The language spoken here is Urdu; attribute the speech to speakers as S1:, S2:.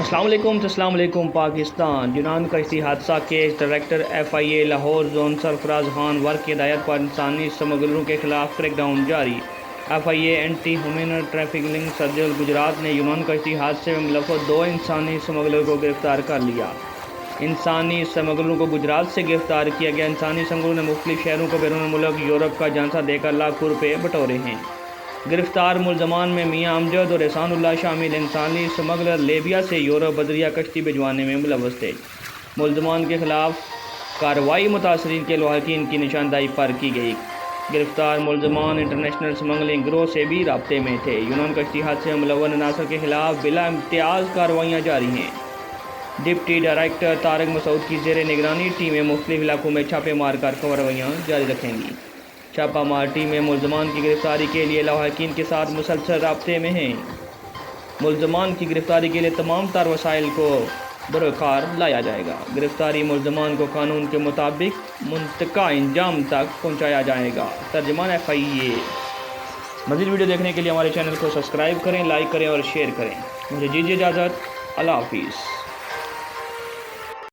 S1: السلام علیکم پاکستان۔ یونان کشتی حادثہ case director FIA Lahore zone Sarfraz Khan Virk کی ہدایت پر انسانی سمگلروں کے خلاف کریک ڈاؤن جاری۔ FIA anti human trafficking circle Gujrat نے یونان کشتی حادثے میں ملوث 2 انسانی سمگلروں کو گرفتار کر لیا۔ انسانی سمگلروں کو گجرات سے گرفتار کیا گیا۔ انسانی سمگلروں نے مختلف شہروں کو بیرون ملک یورپ کا جھانسا دے کر لاکھوں روپے بٹورے ہیں۔ گرفتار ملزمان میں میاں امجد اور احسان اللہ شامل۔ انسانی سمگلر لیبیا سے یورپ بحریہ کشتی بھجوانے میں ملوث تھے۔ ملزمان کے خلاف کارروائی متاثرین کے لواحقین کی نشاندہی پر کی گئی۔ گرفتار ملزمان انٹرنیشنل سمگلنگ گروہ سے بھی رابطے میں تھے۔ یونان کشتی حادثے میں ملوث عناصر کے خلاف بلا امتیاز کارروائیاں جاری ہیں۔ ڈپٹی ڈائریکٹر طارق مسعود کی زیر نگرانی ٹیمیں مختلف علاقوں میں چھاپے مار کر کارروائیاں جاری رکھیں گی۔ چھاپہ مار ٹیمیں ملزمان کی گرفتاری کے لیے لواحقین کے ساتھ مسلسل رابطے میں ہیں۔ ملزمان کی گرفتاری کے لیے تمام تر وسائل کو بروکار لایا جائے گا۔ گرفتاری ملزمان کو قانون کے مطابق منطقہ انجام تک پہنچایا جائے گا۔ ترجمان FIA۔ مزید ویڈیو دیکھنے کے لیے ہمارے چینل کو سبسکرائب کریں، لائک کریں اور شیئر کریں۔ مجھے دیجیے اجازت۔ اللہ حافظ۔